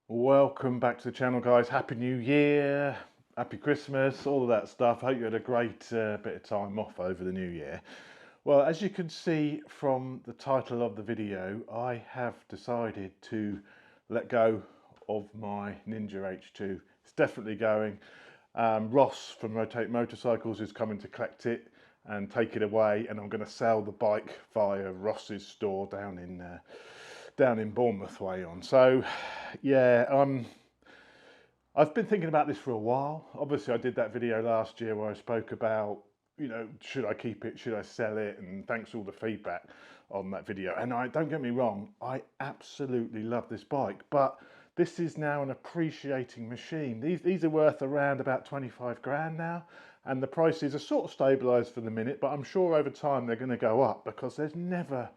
Welcome back to the channel, guys. Happy New Year, Happy Christmas, all of that stuff. Hope you had a great bit of time off over the new year. Well, as you can see from the title of the video, I have decided to let go of my Ninja H2. It's definitely going. Ross from Rotate Motorcycles is coming to collect it and take it away, and I'm going to sell the bike via Ross's store down in Bournemouth way on. So yeah, I've been thinking about this for a while. Obviously I did that video last year where I spoke about, you know, should I keep it, should I sell it, and thanks for all the feedback on that video. And don't get me wrong, I absolutely love this bike, but this is now an appreciating machine. These are worth around about 25 grand now, and the prices are sort of stabilized for the minute, but I'm sure over time they're going to go up, because there's never,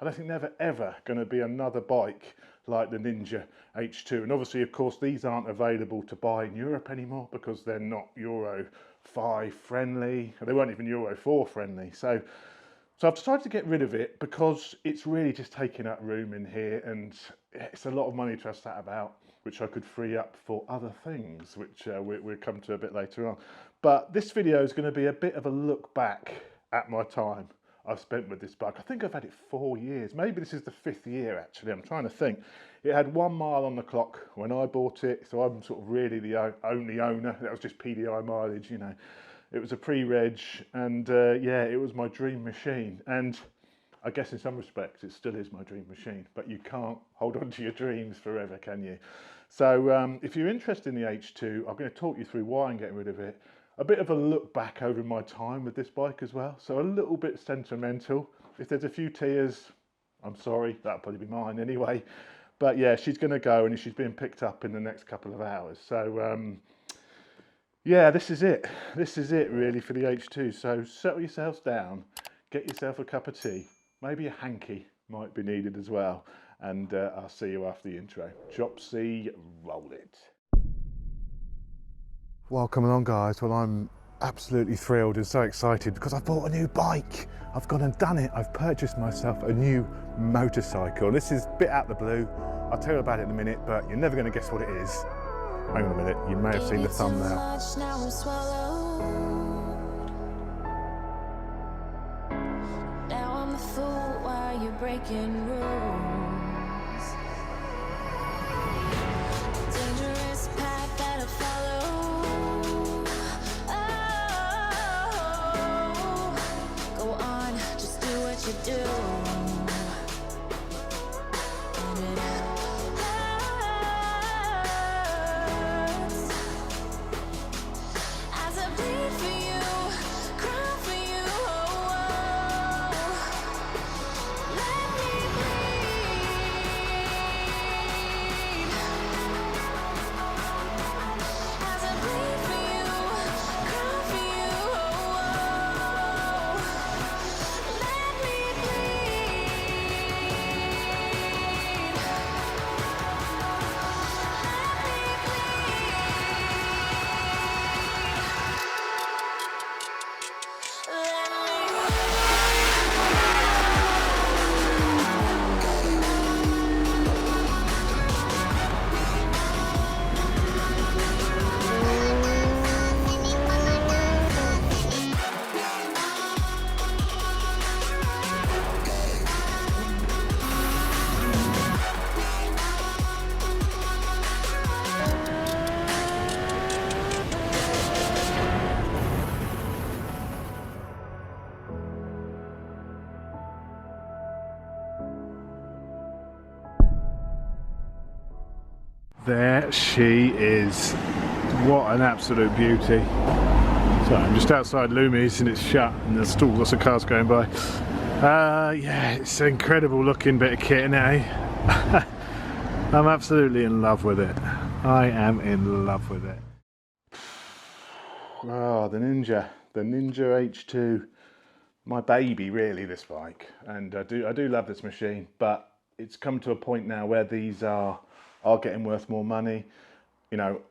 I don't think never ever going to be another bike like the Ninja H2. And obviously, of course, these aren't available to buy in Europe anymore because they're not Euro 5 friendly. They weren't even Euro 4 friendly. So I've decided to get rid of it because it's really just taking up room in here, and it's a lot of money to have sat about, which I could free up for other things, which we'll come to a bit later on. But this video is going to be a bit of a look back at my time I've spent with this bike. I think I've had it 4 years. Maybe this is the 5th year, actually. I'm trying to think. It had 1 mile on the clock when I bought it, so I'm sort of really the only owner. That was just PDI mileage, you know. It was a pre-reg, and yeah, it was my dream machine. And I guess in some respects it still is my dream machine, but you can't hold on to your dreams forever, can you? So if you're interested in the H2, I'm going to talk you through why I'm getting rid of it. A bit of a look back over my time with this bike as well, so a little bit sentimental. If there's a few tears, I'm sorry, that'll probably be mine anyway. But yeah, she's going to go, and she's being picked up in the next couple of hours. So yeah, this is it. This is it really for the H2. So settle yourselves down, get yourself a cup of tea, maybe a hanky might be needed as well, and I'll see you after the intro. Chop C, roll it. Well, coming on, guys. Well, I'm absolutely thrilled and so excited because I bought a new bike. I've gone and done it. I've purchased myself a new motorcycle. This is a bit out of the blue. I'll tell you about it in a minute, but you're never going to guess what it is. Hang on a minute, you may have seen the thumbnail. Now I'm the fool while you're breaking rules. Dangerous path that I follow. Oh, go on, just do what you do. There she is. What an absolute beauty. So I'm just outside Lumi's and it's shut and there's still lots of cars going by. Yeah, it's an incredible looking bit of kit now. I'm absolutely in love with it. I am in love with it. Oh, the Ninja H2. My baby, really, this bike. And I do love this machine, but it's come to a point now where these are getting worth more money. You know,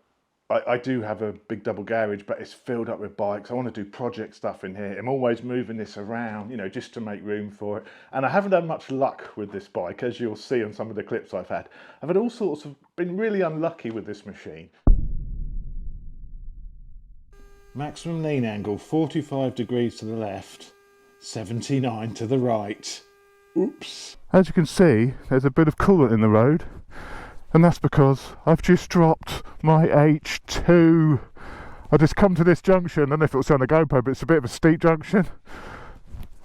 I do have a big double garage, but it's filled up with bikes. I want to do project stuff in here. I'm always moving this around, you know, just to make room for it. And I haven't had much luck with this bike, as you'll see on some of the clips I've had. I've had all sorts of, been really unlucky with this machine. Maximum lean angle, 45 degrees to the left, 79 to the right. Oops. As you can see, there's a bit of coolant in the road. And that's because I've just dropped my H2. I just come to this junction. I don't know if it was on the GoPro, but it's a bit of a steep junction.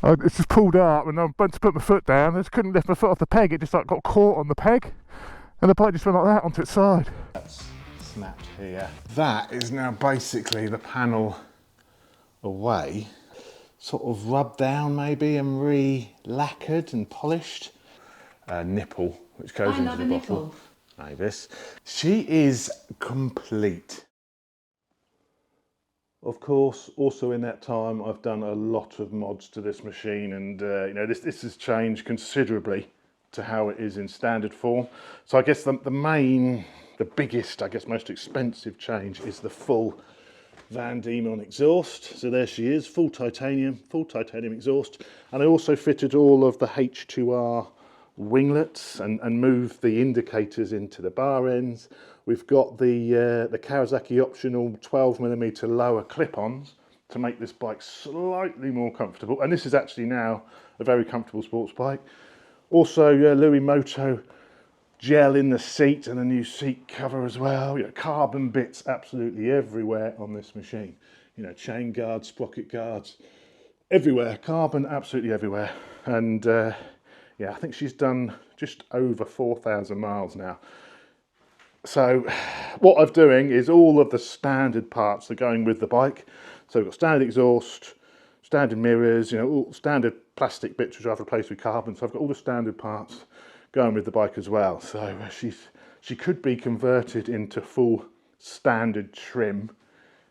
It's just pulled up and I'm about to put my foot down. I just couldn't lift my foot off the peg. It just like got caught on the peg. And the bike just went like that onto its side. That's snapped here. That is now basically the panel away. Sort of rubbed down maybe and re-lacquered and polished. Nipple, which goes into the bottle. Mavis. She is complete. Of course, also in that time, I've done a lot of mods to this machine, and you know, this has changed considerably to how it is in standard form. So I guess the biggest, I guess most expensive change is the full Van Diemen exhaust. So there she is, full titanium exhaust, and I also fitted all of the H2R winglets and move the indicators into the bar ends. We've got the Kawasaki optional 12mm lower clip-ons to make this bike slightly more comfortable, and this is actually now a very comfortable sports bike. Also Louis Moto gel in the seat and a new seat cover as well. You know, carbon bits absolutely everywhere on this machine. You know, chain guards, sprocket guards, everywhere, carbon absolutely everywhere. And yeah, I think she's done just over 4,000 miles now. So what I'm doing is all of the standard parts are going with the bike. So we've got standard exhaust, standard mirrors, you know, all standard plastic bits which I've replaced with carbon. So I've got all the standard parts going with the bike as well. So she could be converted into full standard trim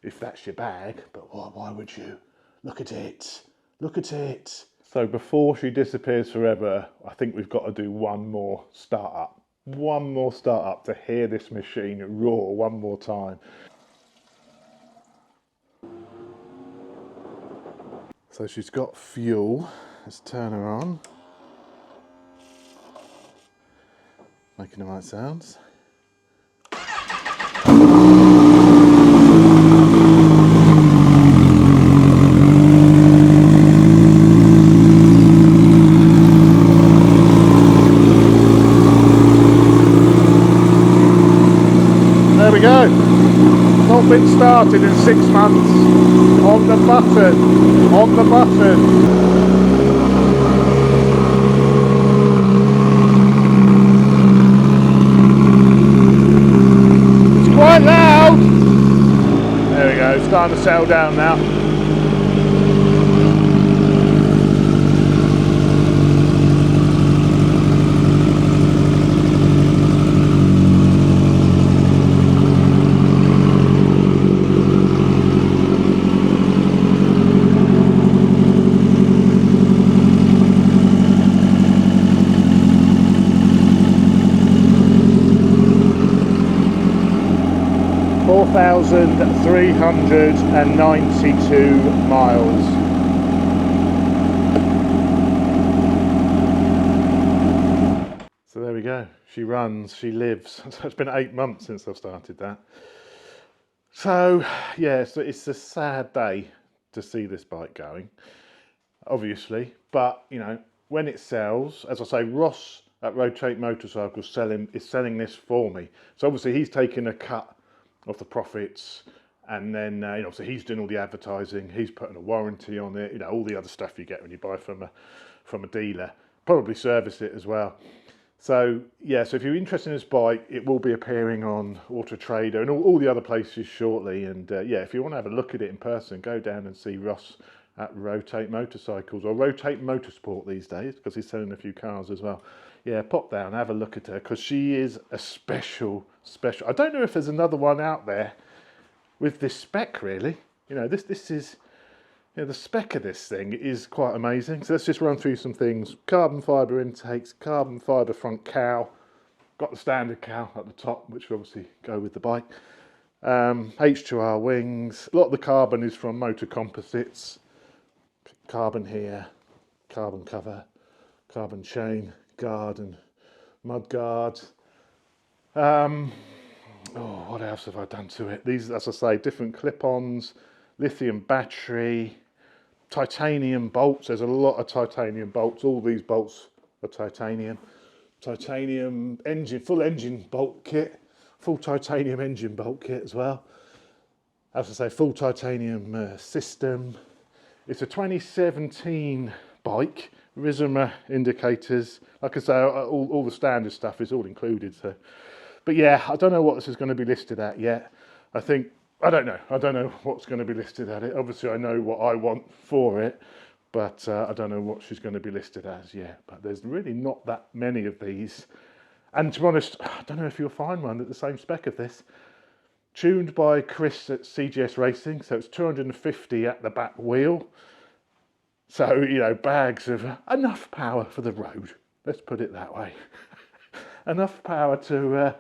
if that's your bag. But why would you? Look at it. Look at it. So before she disappears forever, I think we've got to do one more start-up. One more start-up to hear this machine roar one more time. So she's got fuel. Let's turn her on. Making the right sounds. There we go. Not been started in 6 months. On the button. On the button. It's quite loud. There we go. It's starting to settle down now. 4,392 miles. So there we go. She runs, she lives. So it's been 8 months since I've started that. So yeah, so it's a sad day to see this bike going, obviously. But you know, when it sells, as I say, Ross at Rotate Motorcycles is selling this for me. So obviously he's taking a cut of the profits, and then you know, so he's doing all the advertising, he's putting a warranty on it, you know, all the other stuff you get when you buy from a dealer, probably service it as well. So yeah, so if you're interested in this bike, it will be appearing on Auto Trader and all the other places shortly. And yeah, if you want to have a look at it in person, go down and see Ross at Rotate Motorcycles, or Rotate Motorsport these days, because he's selling a few cars as well. Yeah, pop down, have a look at her, because she is a special. I don't know if there's another one out there with this spec, really. You know, this is, you know, the spec of this thing is quite amazing. So let's just run through some things. Carbon fibre intakes, carbon fibre front cowl, got the standard cowl at the top, which will obviously go with the bike. H2R wings. A lot of the carbon is from Motor Composites. Carbon here, carbon cover, carbon chain, guard and mud guard. Oh, what else have I done to it? These, as I say, different clip-ons, lithium battery, titanium bolts. There's a lot of titanium bolts. All these bolts are titanium. Titanium engine, full engine bolt kit, full titanium engine bolt kit as well. As I say, full titanium system. It's a 2017 bike. Risma indicators. Like I say, all the standard stuff is all included. So, but yeah, I don't know what this is going to be listed at yet. I don't know what's going to be listed at it. Obviously, I know what I want for it, but I don't know what she's going to be listed as yet. But there's really not that many of these. And to be honest, I don't know if you'll find one at the same spec of this. Tuned by Chris at CGS Racing, so it's 250 at the back wheel. So, you know, bags of enough power for the road. Let's put it that way. Enough power to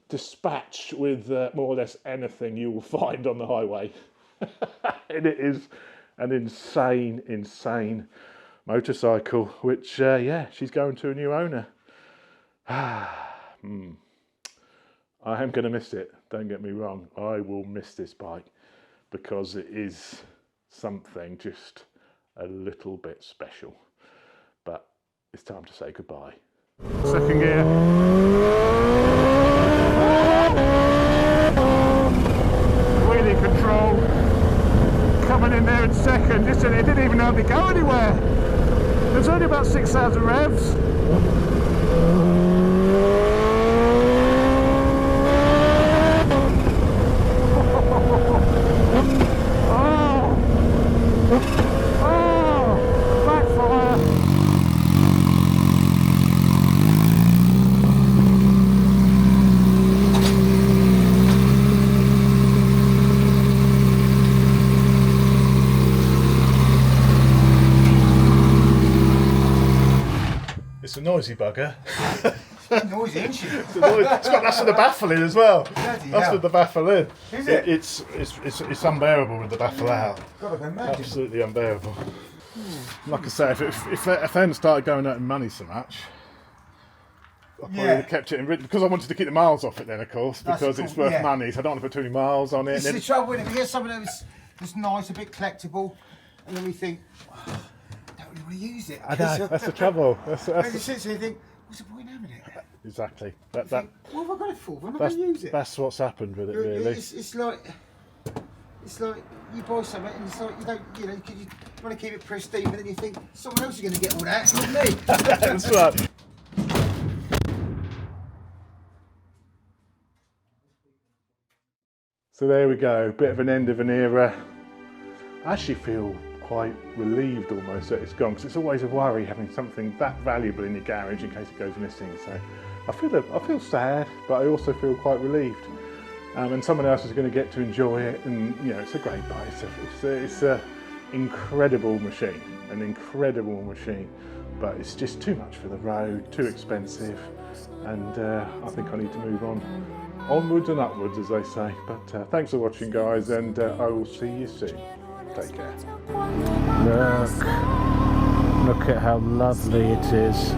dispatch with more or less anything you will find on the highway. And it is an insane motorcycle, which, yeah, she's going to a new owner. I am going to miss it, don't get me wrong. I will miss this bike because it is something just a little bit special. But it's time to say goodbye. Second gear. Wheelie control. Coming in there in second. It didn't even hardly go anywhere. There's only about 6,000 revs. It's a noisy bugger. It's noisy, isn't she? That's with the baffle in as well. That's with the baffle in. Is it? It's unbearable with the baffle out. God, I can imagine. Absolutely unbearable. Like I say, if they hadn't started going out in money so much, I probably would have kept it in, because I wanted to keep the miles off it then, of course, because it's worth money, so I don't want to put too many miles on it. It's the trouble, if you get something that's nice, a bit collectible, and then we think, oh, I don't really want to use it. I know, that's the trouble. And you sit there and think, what's the point of having it? Exactly. What have I got it for? I'm not going to use it. That's what's happened with it, really. It's like you buy something and it's like you want to keep it pristine, but then you think someone else is going to get all that, not me. That's right. So there we go, bit of an end of an era. I actually feel quite relieved almost that it's gone, because it's always a worry having something that valuable in your garage in case it goes missing. So I feel sad, but I also feel quite relieved. And someone else is going to get to enjoy it, and you know, it's a great bike. It's an incredible machine, but it's just too much for the road, too expensive, and I think I need to move on. Onwards and upwards, as they say. But thanks for watching, guys, and I will see you soon. Take care. Look at how lovely it is.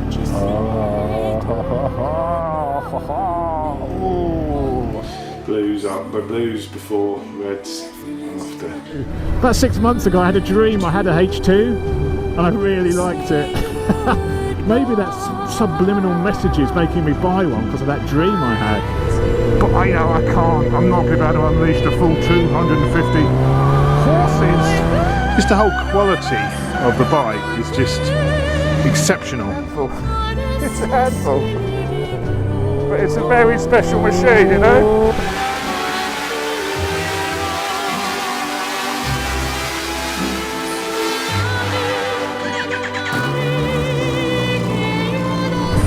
Blues up, but blues before reds after. About 6 months ago I had a dream I had a H2 and I really liked it. Maybe that's subliminal messages making me buy one because of that dream I had. But I know I can't, I'm not going to be able to unleash the full 250 horses. Just the whole quality of the bike is just exceptional. It's a handful. But it's a very special machine, you know?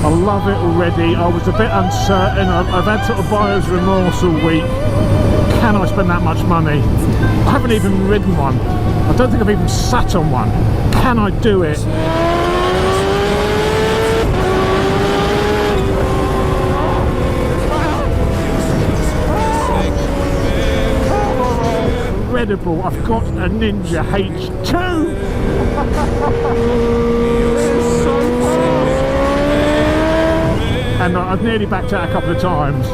I love it already. I was a bit uncertain. I've had sort of buyer's remorse all week. Can I spend that much money? I haven't even ridden one. I don't think I've even sat on one. Can I do it? incredible. I've got a Ninja H2. It's so fast. And I've nearly backed out a couple of times,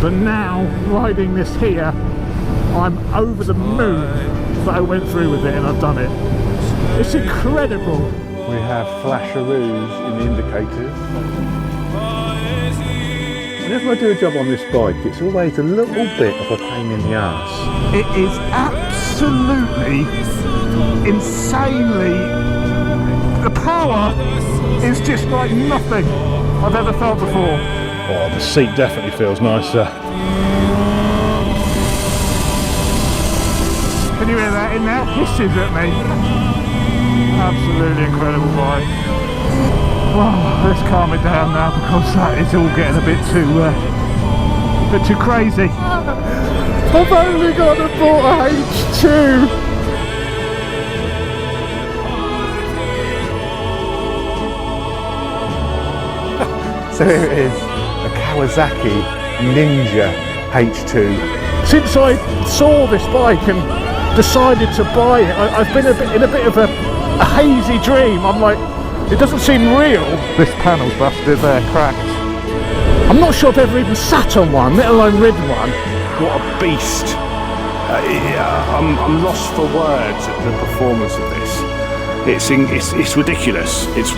but now riding this here, I'm over the moon that I went through with it and I've done it. It's incredible. We have flasheroos in the indicators. Whenever I do a job on this bike, it's always a little bit of a pain in the arse. It is absolutely, insanely, the power is just like nothing I've ever felt before. Oh, the seat definitely feels nicer. Can you hear that in there? Hisses at me. Absolutely incredible bike. Well, let's calm it down now because that is all getting a bit too crazy. I've only got to bought a H2. So here it is, a Kawasaki Ninja H2. Since I saw this bike and decided to buy it, I've been in a bit of a hazy dream. I'm like, it doesn't seem real. This panel's busted there, cracked. I'm not sure I've ever even sat on one, let alone ridden one. What a beast. I'm lost for words at the performance of this. It's ridiculous. It's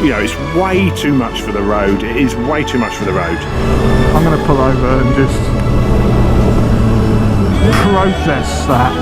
way too much for the road. It is way too much for the road. I'm going to pull over and just process that.